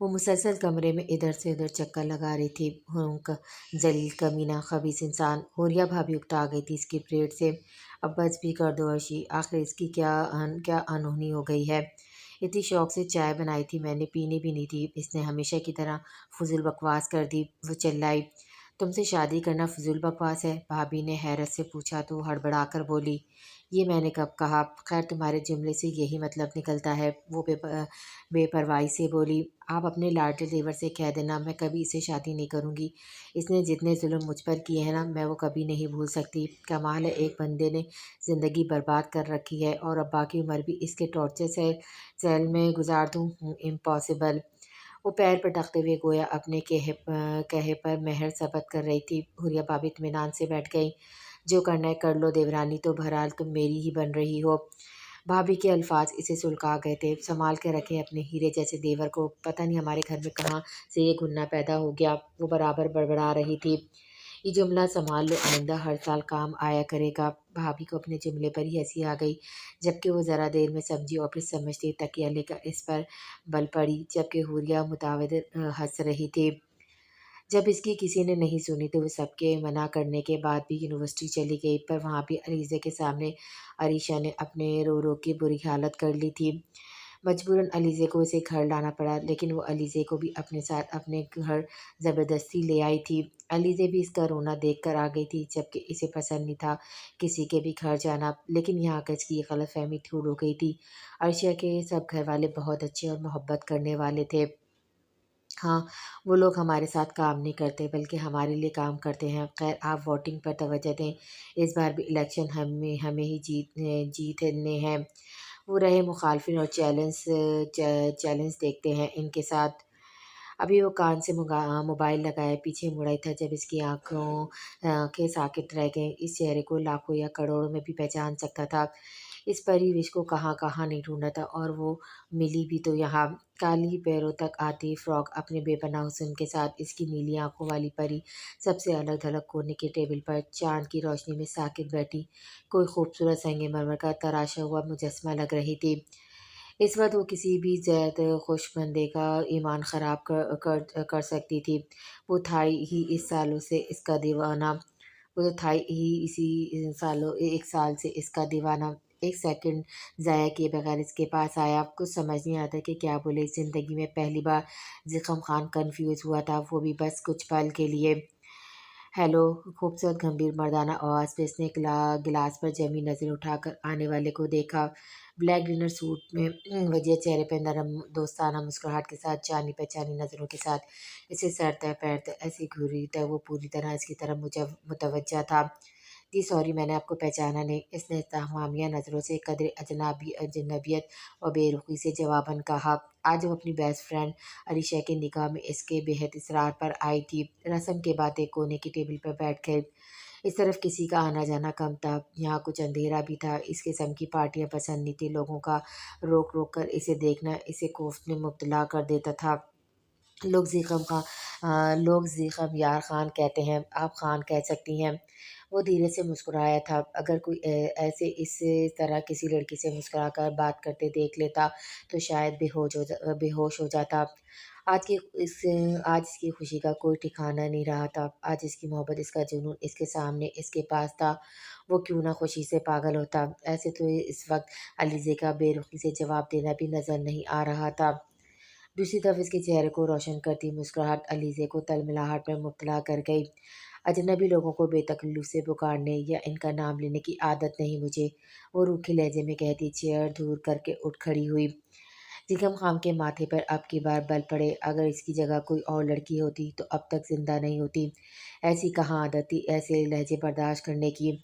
वो मुसलसल कमरे में इधर से उधर चक्कर लगा रही थी। हुंक, जलील, कमीना, खबीस इंसान। हुरिया भाभी उकता आ गई थी इसकी परेड से। अब बस भी कर दो अर्शी, आखिर इसकी क्या अनहोनी हो गई है। इतनी शौक से चाय बनाई थी मैंने, पीनी भी नहीं थी। इसने हमेशा की तरह फजूल बकवास कर दी। वो चिल्लाई, तुमसे शादी करना फजूल बकवास है? भाभी ने हैरत से पूछा तो हड़बड़ाकर बोली, ये मैंने कब कहा? खैर तुम्हारे जुमले से यही मतलब निकलता है। वो बेपरवाही से बोली, आप अपने लाडले देवर से कह देना मैं कभी इससे शादी नहीं करूँगी। इसने जितने जुल्म मुझ पर किए हैं ना, मैं वो कभी नहीं भूल सकती। कमाल है, एक बंदे ने ज़िंदगी बर्बाद कर रखी है और अब बाकी उम्र भी इसके टॉर्चर से सेल में गुजार दूँ? इम्पॉसिबल। वो पैर पटकते हुए गोया अपने कहे पर मेहर सबत कर रही थी। हुरिया भाभी इत्मीनान से बैठ गई। जो करना है कर लो देवरानी, तो बहरहाल तुम मेरी ही बन रही हो। भाभी के अल्फाज इसे सुलगा गए थे। संभाल के रखे अपने हीरे जैसे देवर को, पता नहीं हमारे घर में कहाँ से ये गुन्ना पैदा हो गया। वो बराबर बड़बड़ा रही थी, ये जुमला संभाल लो, आइंदा हर साल काम आया करेगा। भाभी को अपने जुमले पर ही हंसी आ गई, जबकि वो ज़रा देर में सब्जी और फिर समझती तकिया लेकर इस पर बल पड़ी, जबकि हुरिया मुताविद हंस रही थी। जब इसकी किसी ने नहीं सुनी तो वो सबके मना करने के बाद भी यूनिवर्सिटी चली गई, पर वहाँ भी अलीज़ा के सामने अरीशा ने अपने रो रो के बुरी हालत कर ली थी। मजबूरन अलीज़े को इसे घर लाना पड़ा, लेकिन वो अलीज़े को भी अपने साथ अपने घर ज़बरदस्ती ले आई थी। अलीज़े भी इसका रोना देख कर आ गई थी, जबकि इसे पसंद नहीं था किसी के भी घर जाना, लेकिन यहाँ आकर इसकी ये गलतफहमी दूर हो गई थी। अर्शिया के सब घर वाले बहुत अच्छे और मोहब्बत करने वाले थे। हाँ, वो लोग हमारे साथ काम नहीं करते बल्कि हमारे लिए काम करते हैं। खैर आप वोटिंग पर तवज्जो दें, इस बार भी इलेक्शन हमें हमें ही जीतने हैं। वो रहे मुखालफिन और चैलेंज देखते हैं इनके साथ। अभी वो कान से मोबाइल लगाए पीछे मुड़ा ही था जब इसकी आंखें साकित रह गईं। इस चेहरे को लाखों या करोड़ों में भी पहचान सकता था। इस परिवेश को कहाँ कहाँ नहीं ढूंढा था, और वो मिली भी तो यहाँ। काली पैरों तक आती फ्रॉक अपने बेपनाह हुस्न के साथ इसकी नीली आंखों वाली परी सबसे अलग थलग कोने के टेबल पर चांद की रोशनी में साकित बैठी कोई खूबसूरत संगमरमर का तराशा हुआ मुजस्मा लग रही थी। इस वक्त वो किसी भी ज़ैद खुश बंदे का ईमान ख़राब कर सकती थी। वो था ही इस सालों से इसका दीवाना। वो तो था ही इसी सालों 1 साल से इसका दीवाना। 1 सेकंड ज़ाया किए बगैर इसके पास आया। कुछ समझ नहीं आता कि क्या बोले। ज़िंदगी में पहली बार ज़िकम खान कन्फ्यूज़ हुआ था, वो भी बस कुछ पल के लिए। हेलो, खूबसूरत गंभीर मर्दाना आवाज़ पे इसने गिलास पर जमी नज़र उठाकर आने वाले को देखा। ब्लैक डिनर सूट में वजिया चेहरे पे नरम दोस्ताना मुस्कुराहट के साथ जानी पहचानी नज़रों के साथ इसे सर तय पैर तय ऐसी घूरी तय वो पूरी तरह इसकी तरफ मुतवज्जा था। जी सॉरी, मैंने आपको पहचाना नहीं, इसने तमामिया नज़रों से कदर अजनबियत और बेरुखी से जवाबन कहा। आज वो अपनी बेस्ट फ्रेंड अलीशा के निकाह में इसके बेहद इसरार पर आई थी। रस्म के बाद एक कोने की टेबल पर बैठ गए। इस तरफ किसी का आना जाना कम था। यहाँ कुछ अंधेरा भी था। इस किस्म की पार्टियाँ पसंद नहीं थी लोगों का। रोक रोक कर इसे देखना इसे खौफ में मुब्तला कर देता था। लोग ज़ीक़म यार ख़ान कहते हैं, आप ख़ान कह सकती हैं। वो धीरे से मुस्कुराया था। अगर कोई ऐसे इस तरह किसी लड़की से मुस्कुराकर बात करते देख लेता तो शायद बेहोश हो जाता। आज की इस आज इसकी खुशी का कोई ठिकाना नहीं रहा था। आज इसकी मोहब्बत, इसका जुनून इसके सामने इसके पास था। वो क्यों ना खुशी से पागल होता। ऐसे तो इस वक्त अलीज़े का बेरुखी से जवाब देना भी नज़र नहीं आ रहा था। दूसरी तरफ इसके चेहरे को रोशन करती मुस्कुराहट अलीज़े को तलमिलाहट में मुब्तला कर गई। अजनबी लोगों को बेतकल्लुफ़ से पुकारने या इनका नाम लेने की आदत नहीं मुझे, वो रूखे लहजे में कहती चेयर दूर करके उठ खड़ी हुई। ज़िकम खान के माथे पर अब की बार बल पड़े। अगर इसकी जगह कोई और लड़की होती तो अब तक ज़िंदा नहीं होती। ऐसी कहाँ आदत थी ऐसे लहजे बर्दाश्त करने की।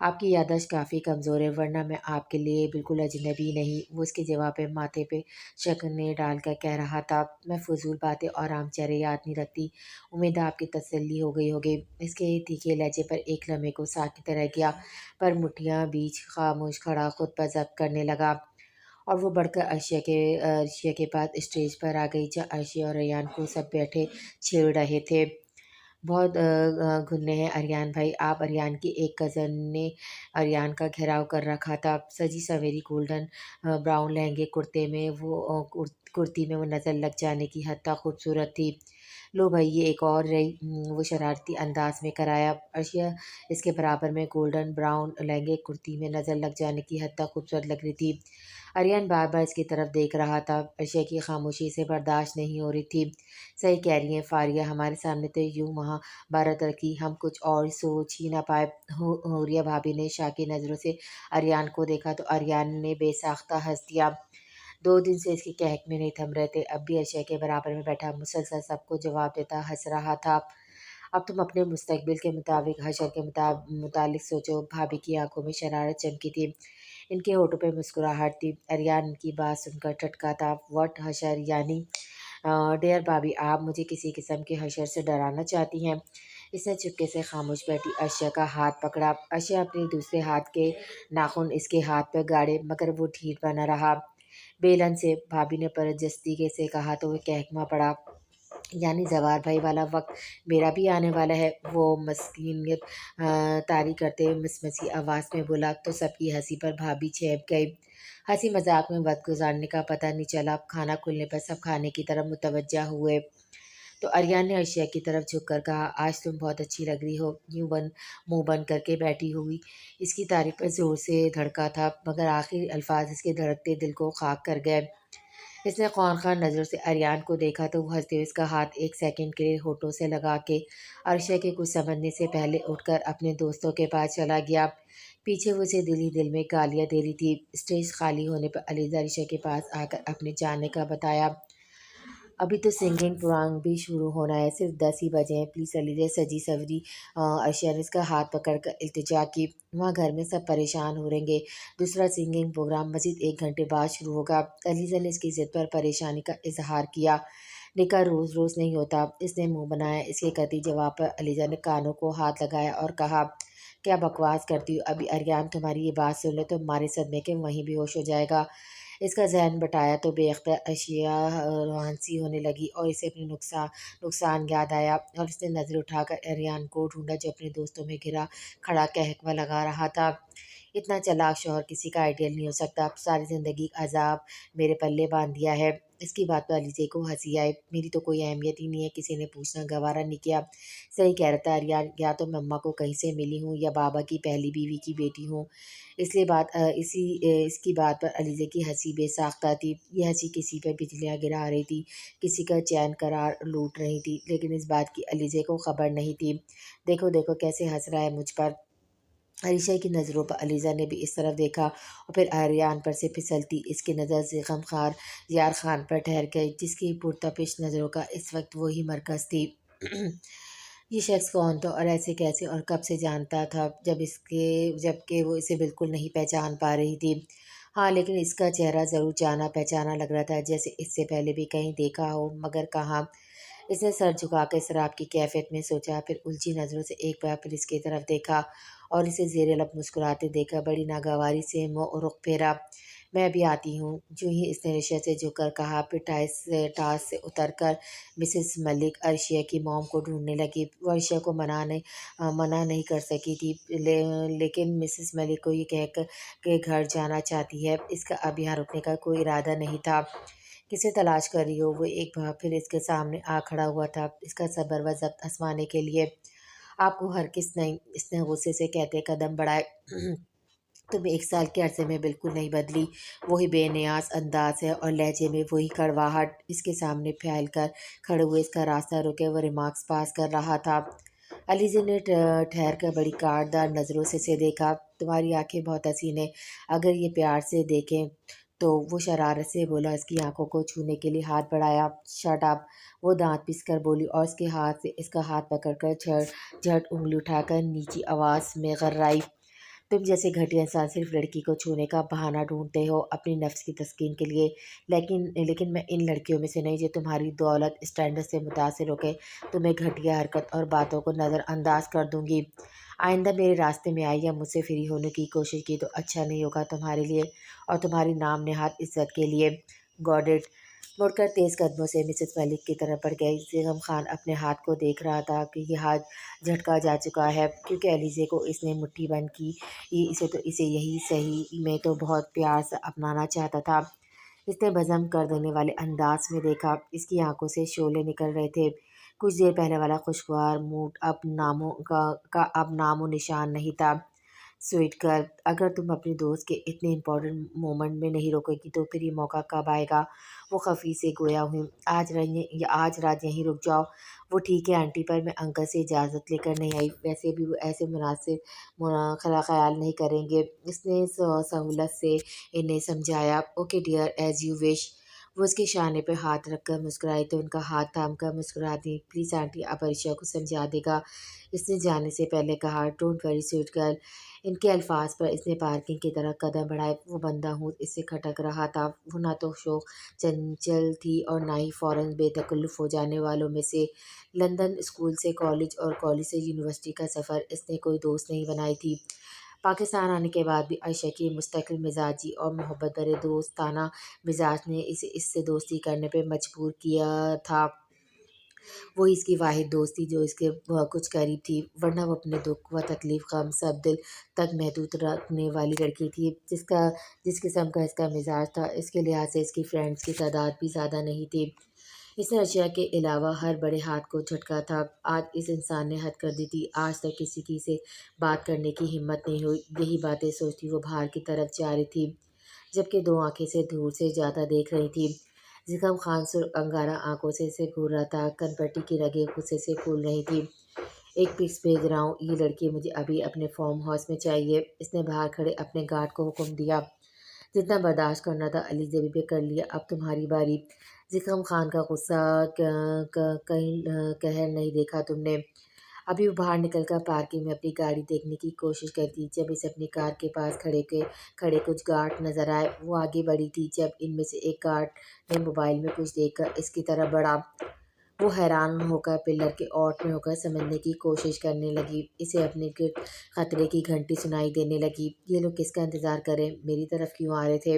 आपकी याददाश्त काफ़ी कमज़ोर है, वरना मैं आपके लिए बिल्कुल अजनबी नहीं। वो उसके जवाब में माथे पे शकने डालकर कह रहा था। मैं फ़ुज़ूल बातें और आम चेहरे याद नहीं रखती। उम्मीद है आपकी तसल्ली हो गई होगी। इसके तीखे लहजे पर एक लम्हे को साकित रह गया, पर मुठ्ठियाँ बीच खामोश खड़ा खुद पर ज़ब्त करने लगा। और वो बढ़कर अर्शिया के पास स्टेज पर आ गई, जहाँ अर्शिया और रेयान को सब बैठे छेड़ रहे थे। بہت گھنے ہیں اریان بھائی آپ۔ اریان کی ایک کزن نے اریان کا گھیراؤ کر رکھا تھا، سجی سویری گولڈن براؤن لہنگے کرتی میں وہ نظر لگ جانے کی حد تک خوبصورت تھی۔ لو بھائی یہ ایک اور رہی، وہ شرارتی انداز میں کرایا۔ ارشیا اس کے برابر میں گولڈن براؤن لہنگے کرتی میں نظر لگ جانے کی حد تک خوبصورت لگ رہی تھی۔ اریان بار بار اس کی طرف دیکھ رہا تھا، ارشیا کی خاموشی سے برداشت نہیں ہو رہی تھی۔ صحیح کہہ رہی ہیں فاریہ، ہمارے سامنے تو یوں مہا بھارت رکھی، ہم کچھ اور سوچ ہی نہ پائے۔ حوریہ بھابھی نے شاکی نظروں سے اریان کو دیکھا تو اریان نے بے ساختہ ہنس دیا۔ 2 دن سے اس کے قہق میں نہیں تھم رہے تھے، اب بھی ارشیا کے برابر میں بیٹھا مسلسل سب کو جواب دیتا ہنس رہا تھا۔ اب تم اپنے مستقبل کے مطابق حشر کے متعلق سوچو۔ بھابھی کی آنکھوں میں شرارت چمکی تھی، ان کے ہونٹوں پہ مسکراہٹ تھی۔ اریان ان کی بات سن کر ٹھٹکا تھا۔ وٹ حشر یعنی؟ ڈیئر بھابھی آپ مجھے کسی قسم کے حشر سے ڈرانا چاہتی ہیں؟ اس نے چپکے سے خاموش بیٹھی ارشیا کا ہاتھ پکڑا۔ ارشیا اپنے دوسرے ہاتھ کے ناخن اس کے ہاتھ پہ گاڑے مگر وہ ڈھیٹ بنا رہا۔ بیلن سے، بھابھی نے برجستگی سے کہا تو وہ کہکما پڑا۔ یعنی زوار بھائی والا وقت میرا بھی آنے والا ہے، وہ مسکینیت طاری کرتے ہوئے مسمسی آواز میں بولا تو سب کی ہنسی پر بھابھی چہپ گئی۔ ہنسی مذاق میں وقت گزارنے کا پتہ نہیں چلا۔ کھانا کھلنے پر سب کھانے کی طرف متوجہ ہوئے تو اریان نے ارشیا کی طرف جھک کر کہا، آج تم بہت اچھی لگ رہی ہو، یوں منہ بند کر کے بیٹھی ہوئی۔ اس کی تعریف پر زور سے دھڑکا تھا مگر آخر الفاظ اس کے دھڑکتے دل کو خاک کر گئے۔ اس نے خواہ نظروں سے اریان کو دیکھا تو وہ ہنستے ہوئے اس کا ہاتھ ایک سیکنڈ کے لیے ہونٹوں سے لگا کے ارشیا کے کچھ سمجھنے سے پہلے اٹھ کر اپنے دوستوں کے پاس چلا گیا۔ پیچھے وہ اسے دل ہی دل میں گالیاں دے رہی تھی۔ اسٹیج خالی ہونے پر علیزہ ارشیا کے پاس آ کر اپنے جانے کا بتایا۔ ابھی تو سنگنگ پروگرام بھی شروع ہونا ہے، صرف 10 ہی بجے ہیں، پلیز علیزہ۔ سجی سوری ارشیا نے اس کا ہاتھ پکڑ کر التجا کی، وہاں گھر میں سب پریشان ہو رہیں گے، دوسرا سنگنگ پروگرام مزید 1 گھنٹے بعد شروع ہوگا۔ علیزہ نے اس کی ضد پر پریشانی کا اظہار کیا۔ نکاح روز روز نہیں ہوتا، اس نے منہ بنایا۔ اس کے قطعی جواب پر علیزہ نے کانوں کو ہاتھ لگایا اور کہا، کیا بکواس کرتی ہو، ابھی اریان تمہاری یہ بات سن لے تو مارے صدمے کے وہیں بھی ہوش ہو جائے گا۔ اس کا ذہن بٹایا تو بے اختیار اشیا روحانسی ہونے لگی اور اسے اپنی نقصان یاد آیا اور اس نے نظر اٹھا کر اریان کو ڈھونڈا جو اپنے دوستوں میں گھرا کھڑا قہقہ لگا رہا تھا۔ اتنا چلاک شوہر کسی کا آئیڈیل نہیں ہو سکتا، ساری زندگی عذاب میرے پلے باندھ دیا ہے۔ اس کی بات پر علیزے کو ہنسی آئی۔ میری تو کوئی اہمیت ہی نہیں ہے، کسی نے پوچھنا گوارا نہیں کیا۔ صحیح کہہ رہا تھا اریان، یا تو میں اماں کو کہیں سے ملی ہوں یا بابا کی پہلی بیوی کی بیٹی ہوں۔ اس کی بات پر علیزے کی ہنسی بے ساختہ تھی۔ یہ ہنسی کسی پہ بجلیاں گرا رہی تھی، کسی کا چین قرار لوٹ رہی تھی، لیکن اس بات کی علیزے کو خبر نہیں تھی۔ دیکھو دیکھو کیسے ہنس رہا ہے مجھ پر۔ عائشہ کی نظروں پر علیزہ نے بھی اس طرف دیکھا اور پھر اریان پر سے پھسلتی اس کی نظر غم خوار یار خان پر ٹھہر گئی جس کی پرتپش نظروں کا اس وقت وہی مرکز تھی۔ یہ شخص کون تھا اور ایسے کیسے اور کب سے جانتا تھا جبکہ وہ اسے بالکل نہیں پہچان پا رہی تھی۔ ہاں لیکن اس کا چہرہ ضرور جانا پہچانا لگ رہا تھا، جیسے اس سے پہلے بھی کہیں دیکھا ہو مگر کہاں۔ اس نے سر جھکا کر شراب کی کیفیت میں سوچا، پھر الجھی نظروں سے ایک بار پھر اس کی طرف دیکھا اور اسے زیر لب مسکراتے دیکھا بڑی ناگواری سے منہ رخ پھیرا۔ میں ابھی آتی ہوں، جو ہی اس نے ارشیا سے جھک کر کہا، پھر ٹاس سے اتر کر مسز ملک ارشیا کی موم کو ڈھونڈنے لگی۔ وہ ارشیا کو منع نہیں کر سکی تھی، لیکن مسز ملک کو یہ کہہ کر کہ گھر جانا چاہتی ہے، اس کا اب یہاں رکنے کا کوئی ارادہ نہیں تھا۔ کسے تلاش کر رہی ہو؟ وہ ایک بار پھر اس کے سامنے آ کھڑا ہوا تھا، اس کا صبر و ضبط آزمانے کے لیے۔ آپ کو ہرگز نہیں، اس نے غصے سے کہتے قدم بڑھائے۔ تم 1 سال کے عرصے میں بالکل نہیں بدلی، وہی بے نیاز انداز ہے اور لہجے میں وہی کڑواہٹ۔ اس کے سامنے پھیل کر کھڑے ہوئے اس کا راستہ روکے وہ ریمارکس پاس کر رہا تھا۔ علیزہ نے ٹھہر کر بڑی کاٹدار نظروں سے اسے دیکھا۔ تمہاری آنکھیں بہت حسین ہیں، اگر یہ پیار سے دیکھیں تو، وہ شرارت سے بولا، اس کی آنکھوں کو چھونے کے لیے ہاتھ بڑھایا۔ شٹ اپ، وہ دانت پیس کر بولی اور اس کے ہاتھ سے اس کا ہاتھ پکڑ کر جھٹ انگلی اٹھا کر نیچی آواز میں غررائی۔ تم جیسے گھٹیا انسان صرف لڑکی کو چھونے کا بہانہ ڈھونڈتے ہو اپنی نفس کی تسکین کے لیے، لیکن میں ان لڑکیوں میں سے نہیں جو تمہاری دولت اسٹینڈرڈ سے متاثر ہو کے تمہیں گھٹیا حرکت اور باتوں کو نظر انداز کر دوں گی۔ آئندہ میرے راستے میں آئی یا مجھ سے فری ہونے کی کوشش کی تو اچھا نہیں ہوگا تمہارے لیے اور تمہاری نام نہاد عزت کے لیے۔ Got it. मुड़ कर तेज कदमों से मिसेस मलिक की तरफ बढ़ गई। ज़िगम खान अपने हाथ को देख रहा था कि ये हाथ झटका जा चुका है, क्योंकि एलिज़े को इसने मुट्ठी बंद की। इसे यही सही में तो बहुत प्यार से अपनाना चाहता था। इसने बज़म कर देने वाले अंदाज में देखा। इसकी आंखों से शोले निकल रहे थे। कुछ देर पहले वाला खुशगवार मूड का अब नामो निशान नहीं था। स्वीट गर्ल, अगर तुम अपने दोस्त के इतने इम्पोर्टेंट मोमेंट में नहीं रोकेगी तो फिर ये मौका कब आएगा? वो खफी से गोया हुई। आज रात यहीं रुक जाओ। वो ठीक है आंटी, पर मैं अंकल से इजाज़त लेकर नहीं आई। वैसे भी वो ऐसे मुनासिब खला ख्याल नहीं करेंगे। इसने सहूलत से इन्हें समझाया। Okay dear, as you wish. वो उसके शाने पे हाथ रखकर मुस्कुराई तो उनका हाथ थाम कर मुस्कुरा दी। प्लीज़ आंटी, आप अर्शिया को समझा देगा। इसने जाने से पहले कहा। Don't worry sweet girl. इनके अल्फाज पर इसने पार्किंग की तरफ कदम बढ़ाए। वो बंदा हूँ इससे खटक रहा था। वो ना तो शौक चंचल थी और ना ही फ़ौरन बेतकल्लुफ़ हो जाने वालों में से। लंदन स्कूल से कॉलेज और कॉलेज से यूनिवर्सिटी का सफ़र इसने कोई दोस्त नहीं बनाई थी। पाकिस्तान आने के बाद भी आयशा की मुस्तकिल मिजाजी और मोहब्बत भरे दोस्ताना मिजाज ने इसे इससे दोस्ती करने पर मजबूर किया था। वो इसकी वाहिद दोस्त थी जो इसके कुछ करीब थी, वरना वो अपने दुख व तकलीफ गम सब दिल तक महदूद रखने वाली लड़की थी। जिस किस्म का इसका मिजाज था, इसके लिहाज से इसकी फ्रेंड्स की तादाद भी ज़्यादा नहीं थी। इसने अर्शिया के अलावा हर बड़े हाथ को झटका था। आज इस इंसान ने हद कर दी थी। आज तक किसी की से बात करने की हिम्मत नहीं हुई। यही बातें सोचती वो बाहर की तरफ जा रही थी, जबकि दो आंखें से दूर से ज़्यादा देख रही थी। ज़िगम खान सुर्ख अंगारा आंखों से इसे घूर रहा था। कनपट्टी की रगें गुस्से से फूल रही थी। एक पिक्स भेज रहा हूँ, ये लड़की मुझे अभी अपने फार्म हाउस में चाहिए। इसने बाहर खड़े अपने गार्ड को हुक्म दिया। जितना बर्दाश्त करना था अली जबी पे कर लिया, अब तुम्हारी बारी। ज़िगम खान का गुस्सा कहीं कहर नहीं देखा तुमने। अभी वो बाहर निकलकर पार्किंग में अपनी गाड़ी देखने की कोशिश करती, जब इसे अपनी कार के पास खड़े कुछ गार्ड नजर आए। वो आगे बढ़ी थी जब इनमें से एक गार्ड ने मोबाइल में कुछ देखकर इसकी तरफ बढ़ा। वो हैरान होकर पिलर के ओट में होकर समझने की कोशिश करने लगी। इसे अपने गिर्द खतरे की घंटी सुनाई देने लगी। ये लोग किसका इंतज़ार करें, मेरी तरफ क्यों आ रहे थे?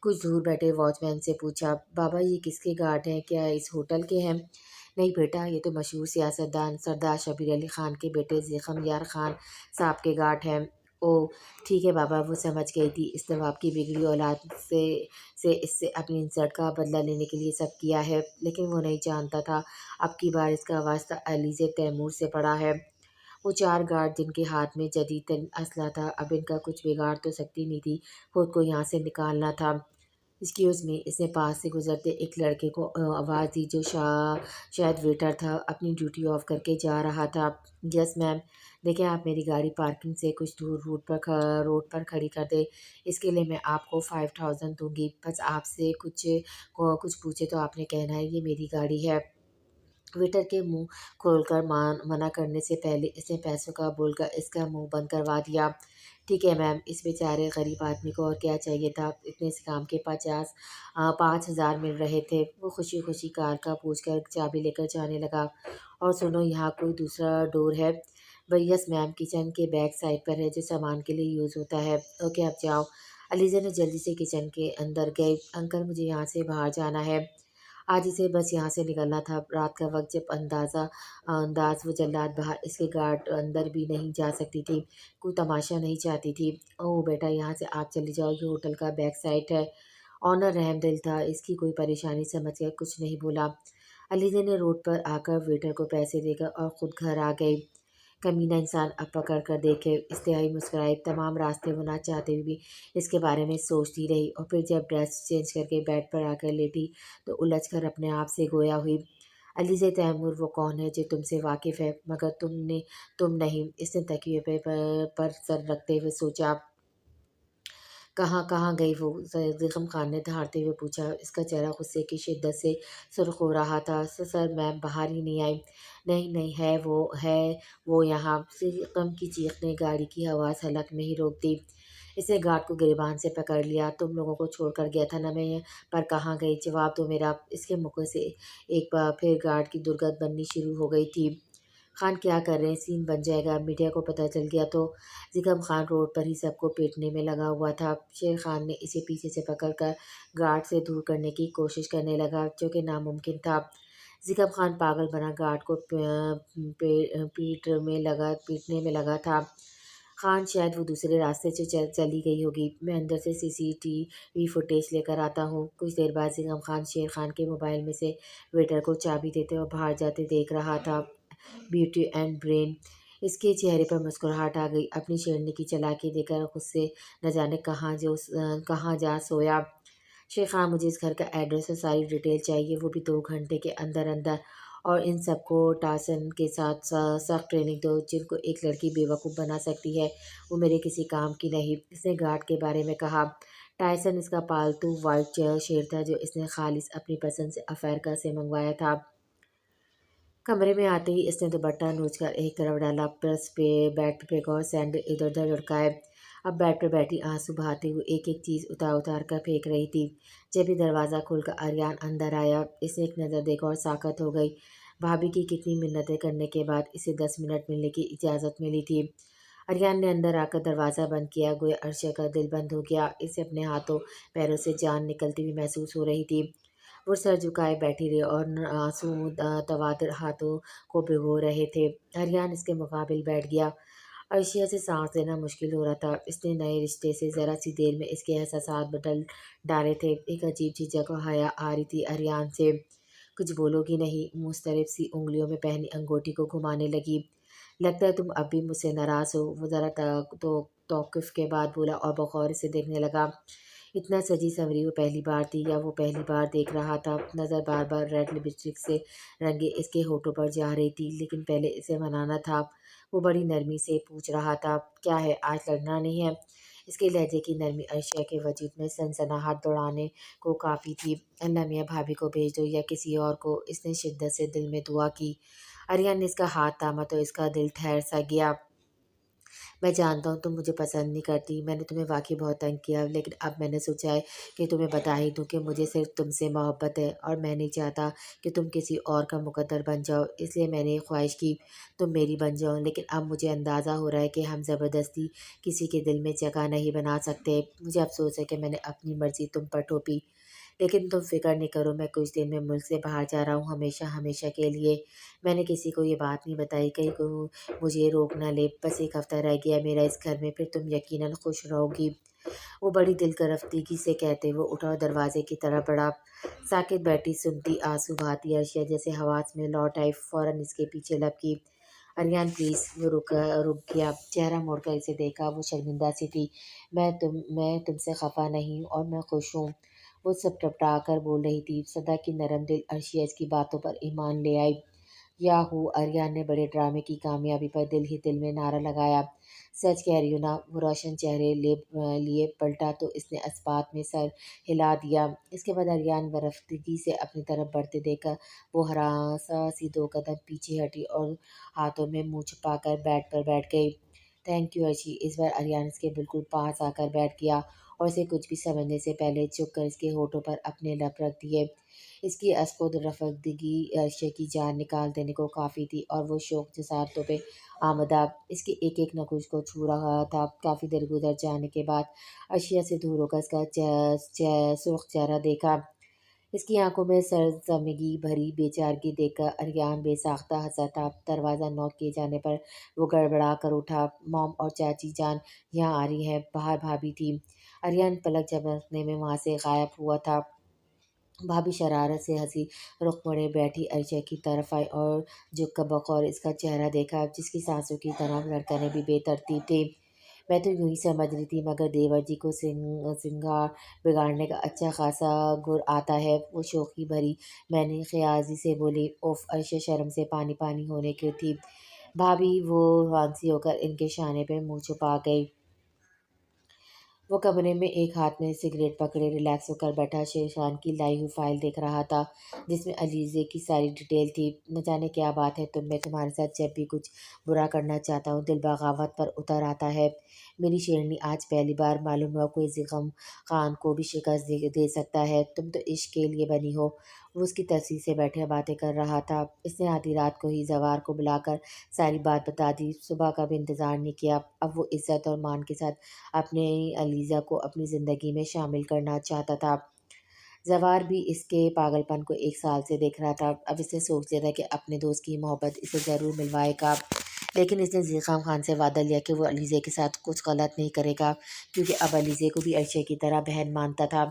कुछ दूर बैठे वॉचमैन से पूछा, बाबा ये किसके गार्ड हैं, क्या इस होटल के हैं? नहीं बेटा, ये तो मशहूर सियासतदान सरदार शबीर अली खान के बेटे ज़िगम यार खान साहब के गार्ड हैं। ओह ठीक है बाबा, वो समझ गई थी। इस नवाब की बिगड़ी औलाद से इससे अपनी इंसल्ट का बदला लेने के लिए सब किया है, लेकिन वो नहीं जानता था अब की बार इसका वास्ता अलीज़े तैमूर से पड़ा है। वो चार गार्ड जिनके हाथ में जदीद तरीन असला था, अब इनका कुछ बिगाड़ तो सकती नहीं थी। खुद को यहाँ से निकालना था। एक्सक्यूज़ मी, इसने पास से गुजरते एक लड़के को आवाज़ दी जो शायद वेटर था, अपनी ड्यूटी ऑफ करके जा रहा था। Yes ma'am. देखें आप मेरी गाड़ी पार्किंग से कुछ दूर रोड पर खड़ी कर दे। इसके लिए मैं आपको 5000 दूंगी। बस आपसे कुछ पूछे तो आपने कहना है ये मेरी गाड़ी है। वेटर के मुंह खोलकर मना करने से पहले इसने पैसों का बोलकर इसका मुंह बंद करवा दिया। ठीक है मैम। इस बेचारे गरीब आदमी को और क्या चाहिए था? इतने से काम के 5,000 मिल रहे थे। वो खुशी खुशी कार का पूछकर चाबी लेकर जाने लगा। और सुनो, यहाँ कोई दूसरा डोर है? वही यस मैम, किचन के बैक साइड पर है, जो सामान के लिए यूज़ होता है। ओके आप जाओ। अलीज़ा ने जल्दी से किचन के अंदर गए। अंकल मुझे यहाँ से बाहर जाना है। आज इसे बस यहाँ से निकलना था। रात का वक्त जब अंदाज वो जल्लाद बाहर, इसके गार्ड अंदर भी नहीं जा सकती थी। कोई तमाशा नहीं चाहती थी। ओह बेटा, यहाँ से आप चली जाओ, ये होटल का बैक साइड है। ऑनर रहमदिल था, इसकी कोई परेशानी समझ कर कुछ नहीं बोला। अलीज़ा ने रोड पर आकर वेटर को पैसे देकर और ख़ुद घर आ गई। कमीना इंसान अब पकड़ कर देखे। इस्तेहाई मुस्कुराए। तमाम रास्ते वो ना चाहते हुए भी इसके बारे में सोचती रही, और फिर जब ड्रेस चेंज करके बेड पर आकर लेटी तो उलझ कर अपने आप से गोया हुई। अलीज़े तैमूर वो कौन है जो तुमसे वाकिफ़ है, मगर तुम नहीं। इसने तकिए पर सर रखते हुए सोचा। कहाँ कहाँ गई वो? ज़िगम खान ने दहाड़ते हुए पूछा। इसका चेहरा गुस्से की शिद्दत से सुर्ख हो रहा था। सर मैम बाहर ही नहीं आई। नहीं नहीं, है वो यहाँ। ज़िगम की चीख ने गाड़ी की आवाज़ हलक में ही रोक दी। इसने गार्ड को गिरबान से पकड़ लिया। तुम लोगों को छोड़कर गया था ना मैं, पर कहाँ गई? जवाब दो मेरा। इसके मुँह से एक बार फिर गार्ड की दुर्गंध बननी शुरू हो गई थी। خان کیا کر رہے ہیں، سین بن جائے گا، میڈیا کو پتہ چل گیا تو۔ زکم خان روڈ پر ہی سب کو پیٹنے میں لگا ہوا تھا۔ شیر خان نے اسے پیچھے سے پکڑ کر گارڈ سے دور کرنے کی کوشش کرنے لگا، جو کہ ناممکن تھا۔ زکم خان پاگل بنا گارڈ کو پیٹنے میں لگا تھا۔ خان شاید وہ دوسرے راستے سے چلی گئی ہوگی، میں اندر سے سی سی ٹی وی فوٹیج لے کر آتا ہوں۔ کچھ دیر بعد زکم خان شیر خان کے موبائل میں سے ویٹر کو چابی دیتے اور باہر جاتے دیکھ رہا تھا۔ بیوٹی اینڈ برین، اس کے چہرے پر مسکراہٹ آ گئی، اپنی شیرنی کی چالاکی دے کر خود سے نہ جانے کہاں جا سویا۔ شیر خان، مجھے اس گھر کا ایڈریس اور ساری ڈیٹیل چاہیے، وہ بھی 2 گھنٹے کے اندر اندر، اور ان سب کو ٹاسن کے ساتھ سخت ٹریننگ دو، جن کو ایک لڑکی بیوقوف بنا سکتی ہے وہ میرے کسی کام کی نہیں۔ اس نے گارڈ کے بارے میں کہا۔ ٹائسن اس کا پالتو وائٹ شیر تھا جو اس نے خالص اپنی پسند سے افریقہ سے منگوایا تھا۔ کمرے میں آتے ہی اس نے دوپٹہ نوچ کر ایک طرف ڈالا، پلس بیڈ پہ اور سینڈل ادھر ادھر لٹکائے۔ اب بیڈ پر بیٹھی آنسو بہاتے ہوئے ایک ایک چیز اتار کر پھینک رہی تھی۔ جب ہی دروازہ کھل کر آریان اندر آیا، اس نے ایک نظر دیکھا اور ساکت ہو گئی۔ بھابھی کی کتنی منتیں کرنے کے بعد اسے 10 منٹ ملنے کی اجازت ملی تھی۔ آریان نے اندر آ کر دروازہ بند کیا، گویا عرشیا کا دل بند ہو گیا، اسے اپنے ہاتھوں پیروں سے جان نکلتی ہوئی محسوس ہو رہی تھی۔ وہ سر جھکائے بیٹھی رہی اور آنسو تواتر ہاتھوں کو بھگو رہے تھے۔ آریان اس کے مقابل بیٹھ گیا۔ عرشیا سے سانس لینا مشکل ہو رہا تھا، اس نے نئے رشتے سے ذرا سی دیر میں اس کے احساسات بدل ڈالے تھے۔ ایک عجیب جھجک اور حیا آ رہی تھی آریان سے۔ کچھ بولو گی نہیں؟ مضطرب سی انگلیوں میں پہنی انگوٹی کو گھمانے لگی۔ لگتا ہے تم اب بھی مجھ سے ناراض ہو، وہ ذرا توقف کے بعد بولا اور بغور اسے دیکھنے لگا۔ اتنا سجی سنوری وہ پہلی بار تھی یا وہ پہلی بار دیکھ رہا تھا؟ نظر بار بار ریڈ لپسٹک سے رنگے اس کے ہونٹوں پر جا رہی تھی، لیکن پہلے اسے منانا تھا۔ وہ بڑی نرمی سے پوچھ رہا تھا، کیا ہے آج لڑنا نہیں ہے؟ اس کے لہجے کی نرمی عرشیا کے وجود میں سنسناہٹ دوڑانے کو کافی تھی۔ اللہ میاں بھابھی کو بھیج دو یا کسی اور کو، اس نے شدت سے دل میں دعا کی۔ آریان نے اس کا ہاتھ تھاما تو اس کا دل ٹھہر سا گیا۔ میں جانتا ہوں تم مجھے پسند نہیں کرتی، میں نے تمہیں واقعی بہت تنگ کیا، لیکن اب میں نے سوچا ہے کہ تمہیں بتا ہی دوں کہ مجھے صرف تم سے محبت ہے، اور میں نہیں چاہتا کہ تم کسی اور کا مقدر بن جاؤ، اس لیے میں نے خواہش کی تم میری بن جاؤ، لیکن اب مجھے اندازہ ہو رہا ہے کہ ہم زبردستی کسی کے دل میں جگہ نہیں بنا سکتے۔ مجھے افسوس ہے کہ میں نے اپنی مرضی تم پر تھوپی، لیکن تم فکر نہیں کرو، میں کچھ دن میں ملک سے باہر جا رہا ہوں، ہمیشہ ہمیشہ کے لیے۔ میں نے کسی کو یہ بات نہیں بتائی، کہیں کو مجھے روک نہ لے، بس 1 ہفتہ رہ گیا میرا اس گھر میں، پھر تم یقیناً خوش رہو گی۔ وہ بڑی دل گرفتگی سے کہتے وہ اٹھا اور دروازے کی طرف بڑھا۔ ساکت بیٹھی سنتی آنسو بہاتی عرشیا جیسے حواس میں لوٹ آئی، فوراً اس کے پیچھے لپکی۔ آریان پلیز، وہ رک گیا، چہرہ موڑ کر اسے دیکھا، وہ شرمندہ سی تھی۔ میں تم سے خفا نہیں ہوں اور میں خوش ہوں، وہ سب ٹپٹا کر بول رہی تھی۔ صدا کی نرم دل عرشیا اس کی باتوں پر ایمان لے آئی۔ یاہو! آریان نے بڑے ڈرامے کی کامیابی پر دل ہی دل میں نعرہ لگایا۔ سچ کہہ رہی ہو نا؟ وہ روشن چہرے لیے پلٹا تو اس نے اثبات میں سر ہلا دیا۔ اس کے بعد آریان برفتگی سے اپنی طرف بڑھتے دیکھ کر وہ ہراساں سی 2 قدم پیچھے ہٹی اور ہاتھوں میں منہ چھپا کر بیڈ پر بیٹھ گئی۔ Thank you Arshi. اس بار آریان اس کے بالکل پاس آ کر بیٹھ گیا اور اسے کچھ بھی سمجھنے سے پہلے جھک کر اس کے ہونٹوں پر اپنے لب رکھ دیے۔ اس کی اسکود رفندگی عرشیا کی جان نکال دینے کو کافی تھی، اور وہ شوق جسارتوں پہ آمادہ اس کے ایک ایک نگوش کو چھو رہا تھا۔ کافی دیر گزر جانے کے بعد عرشیا سے دور ہو کر اس کا سرخ چہرہ دیکھا۔ اس کی آنکھوں میں سرزمگی بھری بے چارگی دیکھ کر آریان بے ساختہ ہنسا تھا۔ دروازہ نوک کیے جانے پر وہ گڑبڑا کر اٹھا۔ موم اور چاچی جان یہاں آ رہی ہیں، باہر بھابھی تھی۔ آریان پلک جھپکنے میں وہاں سے غائب ہوا تھا۔ بھابھی شرارت سے ہنسی، رخ موڑے بیٹھی عرشیا کی طرف آئی اور جھک کر بغور اس کا چہرہ دیکھا، جس کی سانسوں کی طرح دھڑکنیں بھی بے ترتیب تھیں۔ میں تو یوں ہی سمجھ رہی تھی، مگر دیور جی کو سنگار بگاڑنے کا اچھا خاصا گر آتا ہے، وہ شوخی بھری معنی خیالی سے بولی۔ اوف! عرشیا شرم سے پانی پانی ہونے کی تھی۔ بھابھی! وہ فانسی ہو کر ان کے شانے پہ منہ چھپا گئی۔ وہ کمرے میں ایک ہاتھ میں سگریٹ پکڑے ریلیکس ہو کر بیٹھا شیر خان کی لائی ہوئی فائل دیکھ رہا تھا، جس میں علیزے کی ساری ڈیٹیل تھی۔ نہ جانے کیا بات ہے تم میں تمہارے ساتھ جب بھی کچھ برا کرنا چاہتا ہوں دل بغاوت پر اتر آتا ہے۔ میری شیرنی آج پہلی بار معلوم ہوا کوئی زکم خان کو بھی شکست دے سکتا ہے۔ تم تو عشق کے لیے بنی ہو، وہ اس کی تصویر سے بیٹھے باتیں کر رہا تھا۔ اس نے آدھی رات کو ہی زوار کو بلا کر ساری بات بتا دی، صبح کا بھی انتظار نہیں کیا۔ اب وہ عزت اور مان کے ساتھ اپنے علیزہ کو اپنی زندگی میں شامل کرنا چاہتا تھا۔ زوار بھی اس کے پاگل پن کو ایک سال سے دیکھ رہا تھا۔ اب اس نے سوچ لیا تھا کہ اپنے دوست کی محبت اسے ضرور ملوائے گا، لیکن اس نے زیخم خان سے وعدہ لیا کہ وہ علیزے کے ساتھ کچھ غلط نہیں کرے گا، کیونکہ اب علیزے کو بھی عرشیا کی طرح بہن مانتا تھا،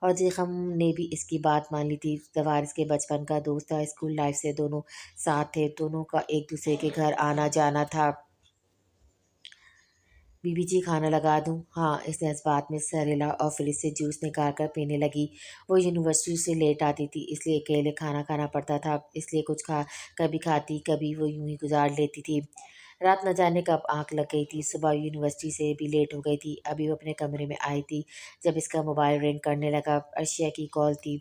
اور زیخم نے بھی اس کی بات مان لی تھی۔ زوار اس کے بچپن کا دوست تھا، اسکول لائف سے دونوں ساتھ تھے، دونوں کا ایک دوسرے کے گھر آنا جانا تھا۔ بی بی جی کھانا لگا دوں؟ ہاں، اس نے اس بات میں سر ہلا اور فریج سے جوس نکال کر پینے لگی۔ وہ یونیورسٹی سے لیٹ آتی تھی، اس لیے اکیلے کھانا کھانا پڑتا تھا، اس لیے کبھی کھاتی کبھی وہ یوں ہی گزار لیتی تھی۔ رات نہ جانے کب آنکھ لگ گئی تھی، صبح یونیورسٹی سے بھی لیٹ ہو گئی تھی۔ ابھی وہ اپنے کمرے میں آئی تھی جب اس کا موبائل رنگ کرنے لگا۔ عرشیا کی کال تھی۔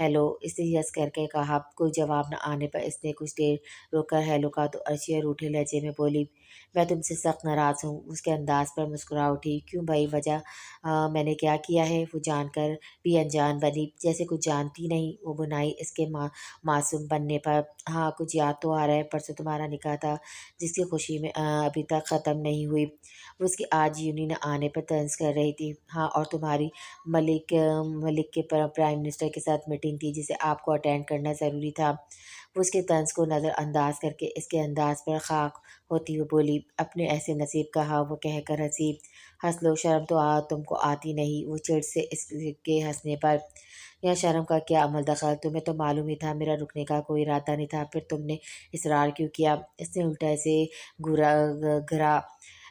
ہیلو، اس نے یس کر کے کہا۔ کوئی جواب نہ آنے پر اس نے کچھ دیر رک کر ہیلو کہا تو عرشیا روٹھے لہجے میں بولی، میں تم سے سخت ناراض ہوں۔ اس کے انداز پر مسکرا اٹھی۔ کیوں بھائی، وجہ؟ میں نے کیا کیا ہے؟ وہ جان کر بھی انجان بنی، جیسے کچھ جانتی نہیں۔ وہ بنائی اس کے معصوم بننے پر۔ ہاں، کچھ یاد تو آ رہا ہے، پرسوں تمہارا نکاح تھا جس کی خوشی میں ابھی تک ختم نہیں ہوئی۔ وہ اس کی آج یونی نہ آنے پر طنز کر رہی تھی۔ ہاں، اور تمہاری ملک کے پرائم منسٹر کے ساتھ میٹنگ تھی جسے آپ کو اٹینڈ کرنا ضروری تھا۔ وہ اس کے طنز کو نظر انداز کر کے اس کے انداز پر خاک ہوتی ہوئی بولی، اپنے ایسے نصیب کہا۔ وہ کہہ کر ہنسی۔ ہنس لو، شرم تو تم کو آتی نہیں۔ وہ چڑ سے اس کے ہنسنے پر، یا شرم کا کیا عمل دخل؟ تمہیں تو معلوم ہی تھا میرا رکنے کا کوئی ارادہ نہیں تھا، پھر تم نے اصرار کیوں کیا؟ اس نے الٹا سے گھرا۔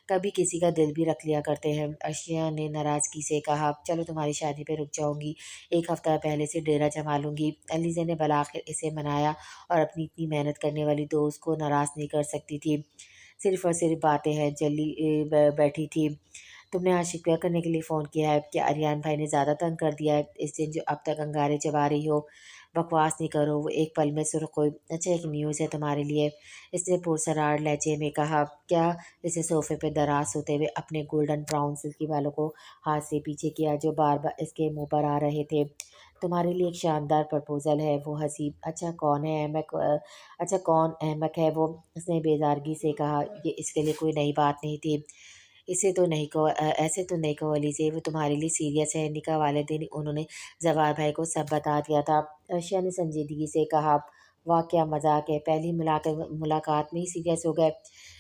کبھی کسی کا دل بھی رکھ لیا کرتے ہیں۔ عرشیا نے ناراضگی سے کہا، چلو تمہاری شادی پہ رک جاؤں گی، ایک ہفتہ پہلے سے ڈیرا جما لوں گی۔ علیزہ نے بالآخر اسے منایا، اور اپنی اتنی محنت کرنے والی دوست کو ناراض نہیں کر سکتی تھی۔ صرف اور صرف باتیں ہیں، جلی بیٹھی تھی۔ تم نے آج شکوہ کرنے کے لیے فون کیا ہے؟ کیا اریان بھائی نے زیادہ تنگ کر دیا ہے اس دن جو اب تک انگارے چبا رہی ہو؟ بکواس نہیں کرو، وہ ایک پل میں سرخ ہوئی۔ اچھا، ایک نیوز ہے تمہارے لیے، اس نے پرسرار لہجے میں کہا۔ کیا؟ اسے صوفے پہ دراز ہوتے ہوئے اپنے گولڈن براؤن سلکی بالوں کو ہاتھ سے پیچھے کیا جو بار بار اس کے منہ پر آ رہے تھے۔ تمہارے لیے ایک شاندار پرپوزل ہے۔ وہ ہنسی۔ اچھا، کون احمق ہے وہ؟ اس نے بیزارگی سے کہا۔ یہ اس کے لیے کوئی نئی بات نہیں تھی۔ ایسے تو نہیں کہو علیزے، وہ تمہارے لیے سیریس ہے۔ نکاح والے دن انہوں نے زوار بھائی کو سب بتا دیا تھا۔ عرشیا نے سنجیدگی سے کہا۔ واہ، کیا مذاق ہے، پہلی ملاقات میں ہی سیریس ہو گئے؟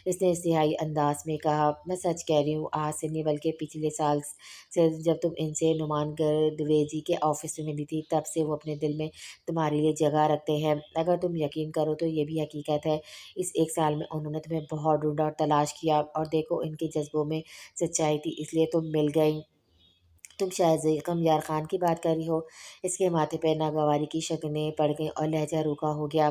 اس نے استحائی انداز میں کہا۔ میں سچ کہہ رہی ہوں، آج سے نہیں بلکہ پچھلے سال سے جب تم ان سے نعمان گرویزی کے آفس میں ملی تھی، تب سے وہ اپنے دل میں تمہارے لیے جگہ رکھتے ہیں۔ اگر تم یقین کرو تو یہ بھی حقیقت ہے، اس ایک سال میں انہوں نے تمہیں بہت ڈھونڈا اور تلاش کیا، اور دیکھو ان کے جذبوں میں سچائی تھی، اس لیے تم مل گئی۔ تم شاید زیخم یار خان کی بات کر رہی ہو؟ اس کے ماتھے پہ ناگواری کی شکنیں پڑ گئیں اور لہجہ روکھا ہو گیا۔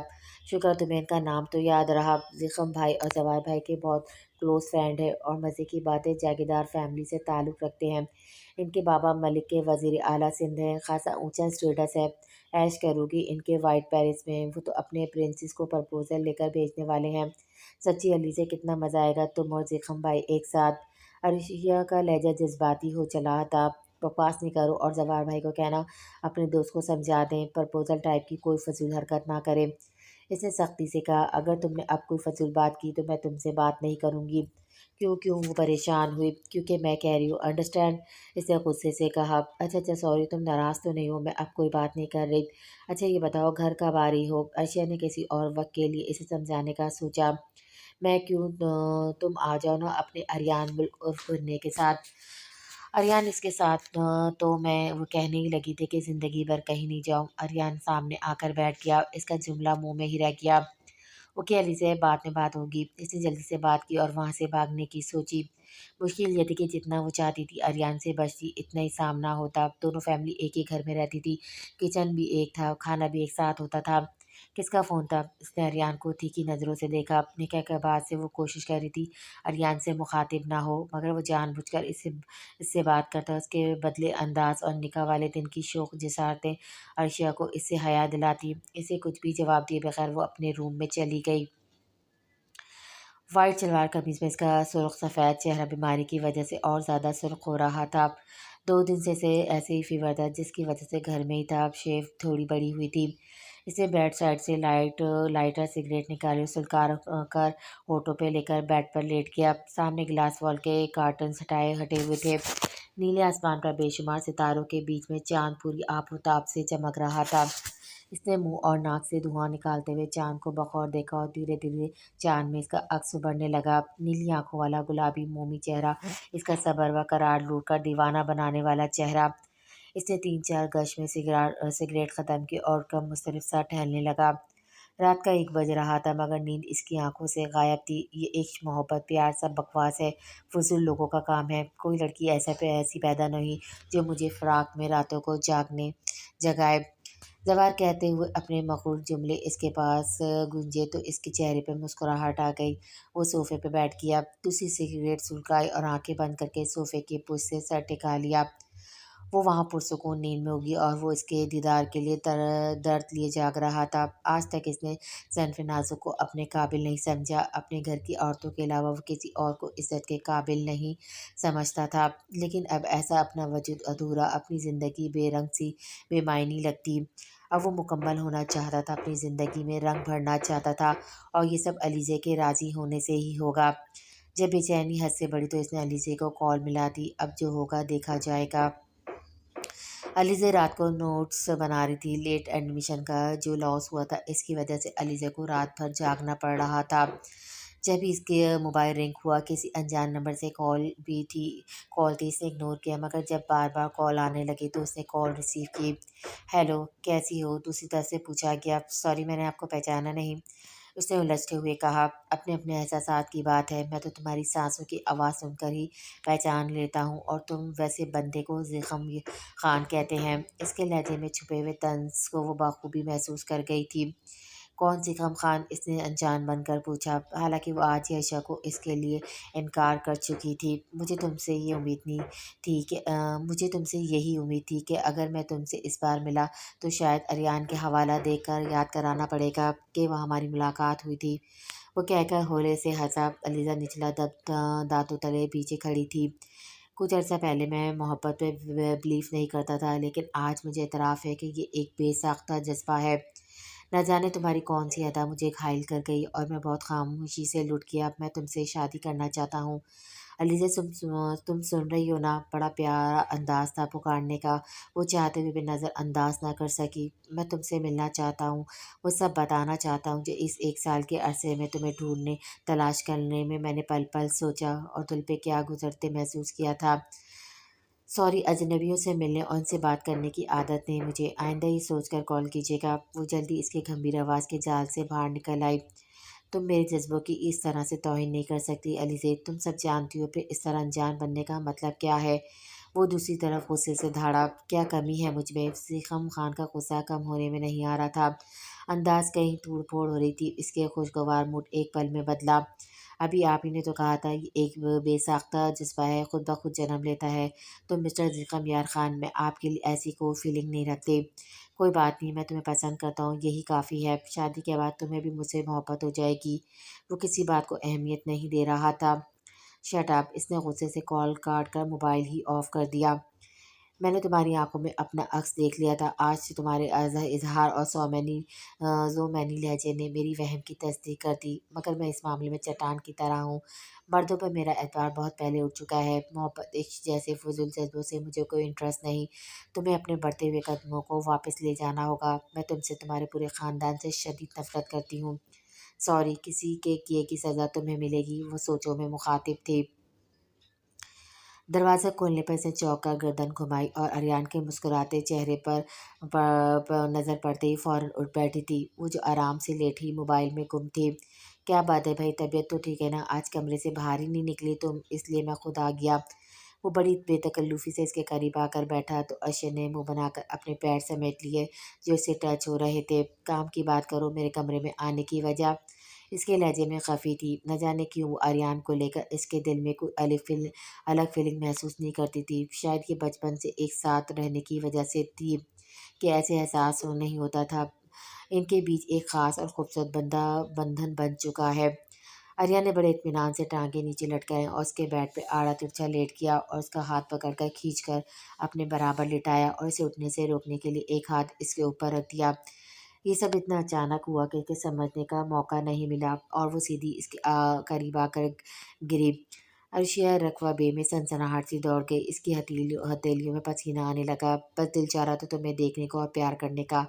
شکر تمہیں ان کا نام تو یاد رہا۔ زیخم بھائی اور زوار بھائی کے بہت کلوز فرینڈ ہیں، اور مزے کی بات ہے جاگیردار فیملی سے تعلق رکھتے ہیں۔ ان کے بابا ملک کے وزیر اعلیٰ سندھ ہیں، خاصا اونچا اسٹیٹس ہے۔ عیش کرو گی ان کے وائٹ پیرس میں، وہ تو اپنے پرنسس کو پرپوزل لے کر بھیجنے والے ہیں۔ سچی علیزے، کتنا مزہ آئے گا تم اور زیخم بھائی ایک ساتھ۔ عرشیا کا لہجہ جذباتی ہو چلا تھا۔ بکواس نہیں کرو، اور زوار بھائی کو کہنا اپنے دوست کو سمجھا دیں پرپوزل ٹائپ کی کوئی فضول حرکت نہ کرے۔ اس نے سختی سے کہا۔ اگر تم نے اب کوئی فضول بات کی تو میں تم سے بات نہیں کروں گی۔ کیوں؟ وہ پریشان ہوئی۔ کیونکہ میں کہہ رہی ہوں، انڈرسٹینڈ؟ اس نے غصے سے کہا۔ اچھا سوری، تم ناراض تو نہیں ہو؟ میں اب کوئی بات نہیں کر رہی۔ اچھا یہ بتاؤ، گھر کب آ رہی ہو؟ عرشیا نے کسی اور وقت کے لیے اسے سمجھانے کا سوچا۔ میں کیوں؟ تم آ جاؤ نا اپنے اریان ملک عرف بننے کے ساتھ۔ اریان اس کے ساتھ تو میں وہ کہنے ہی لگی تھی کہ زندگی بھر کہیں نہیں جاؤں۔ اریان سامنے آ کر بیٹھ گیا، اس کا جملہ منہ میں ہی رہ گیا۔ اوکے علیزہ، بعد میں بات ہوگی۔ اس نے جلدی سے بات کی اور وہاں سے بھاگنے کی سوچی۔ مشکل یہ تھی کہ جتنا وہ چاہتی تھی اریان سے بچتی، اتنا ہی سامنا ہوتا۔ دونوں فیملی ایک ہی گھر میں رہتی تھی، کچن بھی ایک تھا، کھانا بھی ایک ساتھ ہوتا تھا۔ کس کا فون تھا؟ اس نے اریان کو تیکھی نظروں سے دیکھا۔ نکاح کے بعد سے وہ کوشش کر رہی تھی اریان سے مخاطب نہ ہو، مگر وہ جان بوجھ کر اس سے بات کرتا۔ اس کے بدلے انداز اور نکاح والے دن کی شوخ جسارتیں عرشیا کو اس سے حیا دلاتی۔ اسے کچھ بھی جواب دیے بغیر وہ اپنے روم میں چلی گئی۔ وائٹ شلوار قمیض میں اس کا سرخ سفید چہرہ بیماری کی وجہ سے اور زیادہ سرخ ہو رہا تھا۔ 2 دن سے اسے ایسے ہی فیور تھا، جس کی وجہ سے گھر میں ہی تھا۔ شیو تھوڑی بڑی ہوئی تھی، इसने बेड साइड से लाइटर सिगरेट निकाली, सुलगा कर होठों पे लेकर बेड पर लेट गया। सामने ग्लास वॉल के कार्टन्स हटे हुए थे। नीले आसमान पर बेशुमार सितारों के बीच में चांद पूरी आबोताब से चमक रहा था। इसने मुंह और नाक से धुआं निकालते हुए चांद को बखौर देखा और धीरे धीरे चांद में इसका अक्स उभरने लगा। नीली आंखों वाला गुलाबी मोमी चेहरा, इसका सबर व करार लूट कर दीवाना बनाने वाला चेहरा। इसने 3-4 गश में सिगरेट ख़त्म की और कम मुस्तरफ सा टहलने लगा। रात का 1 बज रहा था मगर नींद इसकी आंखों से गायब थी। ये इश्क, मोहब्बत, प्यार सब बकवास है, फजूल लोगों का काम है। कोई लड़की ऐसी पैदा नहीं जो मुझे फ़िराक में रातों को जगाए। जवार कहते हुए अपने मखूल जुमले इसके पास गूंजे तो इसके चेहरे पे मुस्कुराहट आ गई। वो सोफे पे बैठ गया, दूसरी सिगरेट सुलगाई और आंखें बंद करके सोफे की पुश से सर टिका लिया। वो वहाँ पुरसुकून नींद में होगी और वो इसके दीदार के लिए दर्द लिए जाग रहा था। आज तक इसने ज़न्फ़ नाज़ुक को अपने काबिल नहीं समझा। अपने घर की औरतों के अलावा वो किसी और को इज़्ज़त के काबिल नहीं समझता था। लेकिन अब ऐसा अपना वजूद अधूरा, अपनी ज़िंदगी बेरंग सी, बेमायनी लगती। अब वो मुकम्मल होना चाहता था, अपनी ज़िंदगी में रंग भरना चाहता था और ये सब अलीज़े के राज़ी होने से ही होगा। जब बेचैनी हद से बढ़ी तो इसने अलीज़े को कॉल मिला दी। अब जो होगा देखा जाएगा। अलीज़ा रात को नोट्स बना रही थी। लेट एडमिशन का जो लॉस हुआ था इसकी वजह से अलीज़ा को रात भर जागना पड़ रहा था। जब भी इसके मोबाइल रिंग हुआ, किसी अनजान नंबर से कॉल थी, इसने इग्नोर किया मगर जब बार बार कॉल आने लगी तो उसने कॉल रिसीव की। हेलो, कैसी हो? दूसरी तरफ से पूछा गया। सॉरी, मैंने आपको पहचाना नहीं, उसने उलझते हुए कहा। अपने अपने एहसासात की बात है, मैं तो तुम्हारी सांसों की आवाज़ सुनकर ही पहचान लेता हूँ और तुम वैसे बंदे को ज़िख़म खान कहते हैं। इसके लहजे में छुपे हुए तंज को वो बखूबी महसूस कर गई थी। कौन ज़िख़म खान? इसने अनजान बनकर पूछा। हालांकि वो आज ही आयशा को इसके लिए इनकार कर चुकी थी। मुझे तुमसे यही उम्मीद थी कि अगर मैं तुमसे इस बार मिला तो शायद अरियान के हवाला देकर याद कराना पड़ेगा कि वह हमारी मुलाकात हुई थी। वो कहकर होले से हंसा। अलीज़ा निचला दांतों तले पीछे खड़ी थी। कुछ अर्सा पहले मैं मोहब्बत पे बिलीव नहीं करता था, लेकिन आज मुझे इतराफ़ है कि ये एक बेसाख्ता जज्बा है। न जाने तुम्हारी कौन सी अदा मुझे घायल कर गई और मैं बहुत खामोशी से लुट गया। अब मैं तुमसे शादी करना चाहता हूँ। अलीज़ा, तुम सुन रही हो ना? बड़ा प्यारा अंदाज़ था पुकारने का। वो चाहते हुए भी नज़रअंदाज ना कर सकी। मैं तुमसे मिलना चाहता हूँ, वो सब बताना चाहता हूँ जो इस 1 साल के अरसे में तुम्हें ढूँढने, तलाश करने में मैंने पल-पल सोचा और दिल पे क्या गुज़रते महसूस किया था। सॉरी, अजनबियों से मिलने और उनसे बात करने की आदत नहीं मुझे। आइंदा ही सोचकर कॉल कीजिएगा। वो जल्दी इसके गंभीर आवाज़ के जाल से बाहर निकल आई। तुम मेरे जज्बों की इस तरह से तौहीन नहीं कर सकती अलीज़े। तुम सब जानती हो, फिर इस तरह अनजान बनने का मतलब क्या है? वो दूसरी तरफ गुस्से से धाड़ा। क्या कमी है मुझ में? ज़िख़म खान का गुस्सा कम होने में नहीं आ रहा था। अंदाज़ कहीं तोड़-फोड़ हो रही थी। इसके खुशगवार मूड एक पल में बदला। अभी आप ही ने तो कहा था ये एक बेसाख्ता जज़्बा है, खुद ब खुद जन्म लेता है। तो मिस्टर ज़िख़म यार ख़ान, मैं आपके लिए ऐसी कोई फीलिंग नहीं रखती। कोई बात नहीं, मैं तुम्हें पसंद करता हूँ, यही काफ़ी है। शादी के बाद तुम्हें भी मुझसे मोहब्बत हो जाएगी। वो किसी बात को अहमियत नहीं दे रहा था। Shut up! इसने गुस्से से कॉल काट कर मोबाइल ही ऑफ कर दिया। मैंने तुम्हारी आंखों में अपना अक्स देख लिया था। आज से तुम्हारे इजहार और ज़ो मैनी लहजे ने मेरी वहम की तस्दीक कर दी। मगर मैं इस मामले में चट्टान की तरह हूँ। मर्दों पर मेरा एतबार बहुत पहले उठ चुका है। मोहब्बत, इश्क जैसे फजूल जज्बों से मुझे कोई इंटरेस्ट नहीं। तुम्हें अपने बढ़ते हुए कदमों को वापस ले जाना होगा। मैं तुमसे, तुम्हारे पूरे ख़ानदान से शदीद नफरत करती हूँ। सॉरी, किसी के किए की सज़ा तुम्हें मिलेगी। वो सोचों में मुखातिब थी। दरवाज़ा खोलने पर इसने चौंक कर गर्दन घुमाई और अरियान के मुस्कुराते चेहरे पर नज़र पड़ते ही फ़ौरन उठ बैठी थी। वो जो आराम से लेटी मोबाइल में गुम थी। क्या बात है भाई, तबीयत तो ठीक है ना? आज कमरे से बाहर ही नहीं निकली तुम, इसलिए मैं खुद आ गया। वो बड़ी बेतकल्लुफ़ी से इसके करीब आकर बैठा तो अर्शद ने मुँह बनाकर अपने पैर समेट लिए जो इससे टच हो रहे थे। काम की बात करो, मेरे कमरे में आने की वजह। इसके लहजे में खफी थी। न जाने क्यों वो अरियान को लेकर इसके दिल में कोई अलग फीलिंग महसूस नहीं करती थी। शायद ये बचपन से एक साथ रहने की वजह से थी कि ऐसे एहसास नहीं होता था। इनके बीच एक ख़ास और खूबसूरत बंधन बन चुका है। आर्या ने बड़े इत्मीनान से टाँगें नीचे लटकाईं और उसके बेड पे आड़ा तिरछा लेट गया और उसका हाथ पकड़कर खींचकर अपने बराबर लिटाया और इसे उठने से रोकने के लिए एक हाथ इसके ऊपर रख दिया। ये सब इतना अचानक हुआ कि समझने का मौका नहीं मिला और वो सीधी इसके करीब आकर गिरी। अर्शिया रकवा में सनसनाहट सी दौड़ गई। इसकी हथेलियों हथेलियों में पसीना आने लगा। बस दिल चाह रहा था तुम्हें देखने को और प्यार करने का।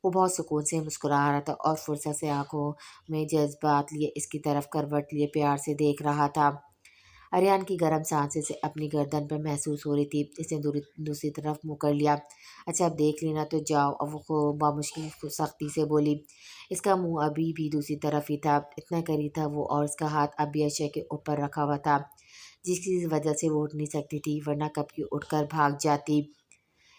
वो बहुत सुकून से मुस्कुरा रहा था और फुर्सत से आंखों में जज्बात लिए इसकी तरफ करवट लिए प्यार से देख रहा था। अरियान की गर्म सांसें से अपनी गर्दन पर महसूस हो रही थी। इसने दूसरी तरफ मुँह कर लिया। अच्छा अब देख लेना तो जाओ। अब वो बामुश्किल सख्ती से बोली। इसका मुंह अभी भी दूसरी तरफ ही था। इतना करीब था वो और इसका हाथ अब भी अर्शा के ऊपर रखा हुआ था, जिसकी वजह से वो उठ नहीं सकती थी, वरना कब की उठकर भाग जाती।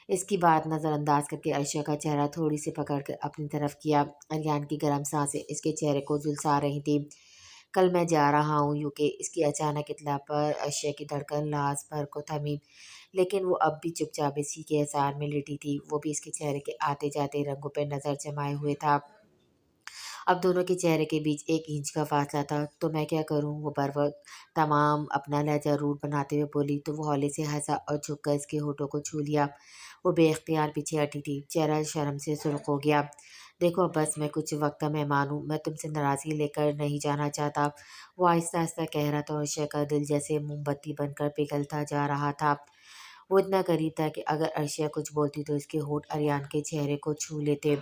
इसकी बात नज़रअंदाज करके अर्शा का चेहरा थोड़ी सी पकड़कर अपनी तरफ किया। अरियान की गर्म सांसें इसके चेहरे को झुलसा रही थी। कल मैं जा रहा हूँ यूके। इसकी अचानक इतला पर अर्शा की धड़कन लाज भर को थमी, लेकिन वो अब भी चुपचाप इसी के एहसार में लेटी थी। वो भी इसके चेहरे के आते जाते रंगों पर नजर जमाए हुए था। अब दोनों के चेहरे के बीच 1 इंच का फासला था। तो मैं क्या करूँ? वो बर वक्त तमाम अपना लहजा रूट बनाते हुए बोली। तो वो हौले से हंसा और झुककर इसके होठों को छू लिया। वो बेख्तियार पीछे हटी थी, चेहरा शर्म से सुर्ख हो गया। देखो अब बस मैं कुछ वक्त का मेहमान हूँ, मैं तुमसे नाराज़गी लेकर नहीं जाना चाहता। वो आहिस्ता आहिस्ता कह रहा था और अर्शा का दिल जैसे मोमबत्ती बनकर पिघलता जा रहा था। वो इतना करीब था कि अगर अर्शिया कुछ बोलती तो इसके होठ अरियान के चेहरे को छू लेते।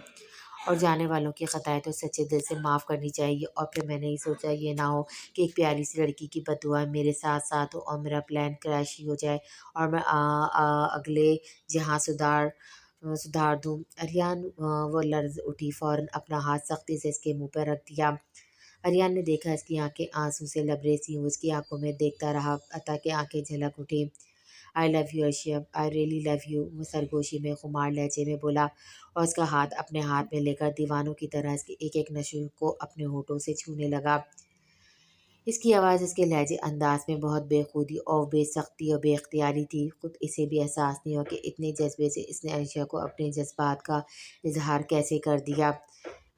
और जाने वालों की खताएं तो सच्चे दिल से माफ़ करनी चाहिए। और फिर मैंने ही सोचा ये ना हो कि एक प्यारी सी लड़की की बददुआ मेरे साथ साथ हो और मेरा प्लान क्रैश ही हो जाए और मैं अगले जहाँ सुधार दूँ। अरियान वो लर्ज उठी, फ़ौरन अपना हाथ सख्ती से इसके मुंह पर रख दिया। अरियान ने देखा इसकी आंखें आंसू से लबरेज थीं। वो उसकी आंखों में देखता रहा, अतः के आंखें झलक उठी। I love you Arshiyam, I really love you, वो सरगोशी में खुमार लहजे में बोला और उसका हाथ अपने हाथ में लेकर दीवानों की तरह इसके एक एक नशूर को अपने होठों से छूने लगा। इसकी आवाज़ इसके लहजे अंदाज में बहुत बेखुदी और बेसख्ती और बेख्तियारी थी। खुद इसे भी एहसास नहीं हुआ कि इतने जज्बे से इसने अर्शिया को अपने जज्बात का इजहार कैसे कर दिया।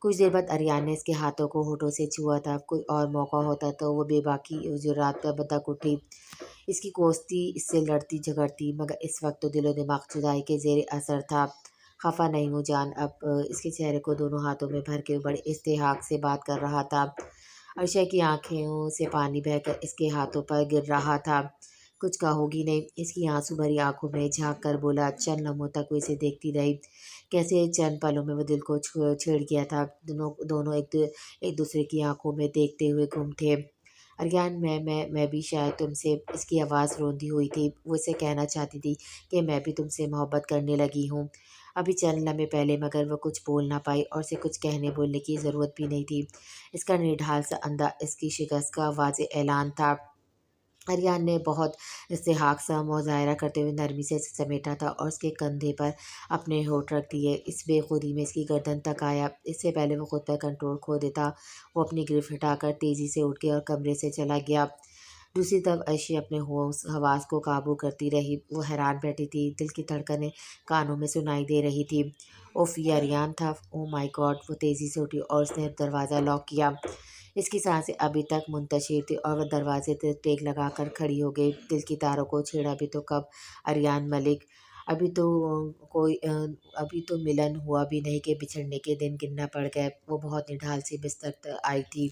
कुछ देर बाद अरियान ने इसके हाथों को होठों से छुआ था। कोई और मौका होता तो वो बेबाकी जो रात पर बतक उठी इसकी कोसती, इससे लड़ती झगड़ती, मगर इस वक्त तो दिलो दिमाग जुदाई के ज़ेर असर था। खफा नहीं हूँ जान। अब इसके चेहरे को दोनों हाथों में भर के बड़े इस्तेहाक से बात कर रहा था। अर्शा की आंखों से पानी बहकर इसके हाथों पर गिर रहा था। कुछ कहोगी नहीं? इसकी आंसू भरी आंखों में झांक कर बोला। चंद लम्हों तक वो इसे देखती रही। कैसे चंद पलों में वो दिल को छेड़ गया था। दोनों दोनों एक दूसरे की आंखों में देखते हुए गुम थे। अरियान मैं भी शायद तुमसे, इसकी आवाज़ रोंदी हुई थी। वो इसे कहना चाहती थी कि मैं भी तुमसे मोहब्बत करने लगी हूँ अभी चंद लम्हे पहले, मगर वो कुछ बोल ना पाई और उसे कुछ कहने बोलने की ज़रूरत भी नहीं थी। इसका निढाल सा अंदाज इसकी शिकस्त का वाज़ेह ऐलान था। अरियान ने बहुत इस्तेहाक सा मुजाहरा करते हुए नरमी से समेटा था और उसके कंधे पर अपने होठ रख दिए। इस बेखुदी में इसकी गर्दन तक आया। इससे पहले वो खुद पर कंट्रोल खो देता, वो अपनी गिरफ्त हटाकर तेज़ी से उठ गया और कमरे से चला गया। दूसरी तरफ अर्शी अपने होश हवास को काबू करती रही। वो हैरान बैठी थी, दिल की धड़कनें कानों में सुनाई दे रही थी। उफ, ये अरियान था। Oh my God! वो तेज़ी से उठी और उसने दरवाज़ा लॉक किया। इसकी सांसें अभी तक मुंतशिर थी और वह दरवाजे से टेक लगाकर खड़ी हो गई। दिल की तारों को छेड़ा भी तो कब अरियान मलिक। अभी तो अभी तो मिलन हुआ भी नहीं कि बिछड़ने के दिन गिनना पड़ गए। वो बहुत निढाल सी बिस्तर आई थी।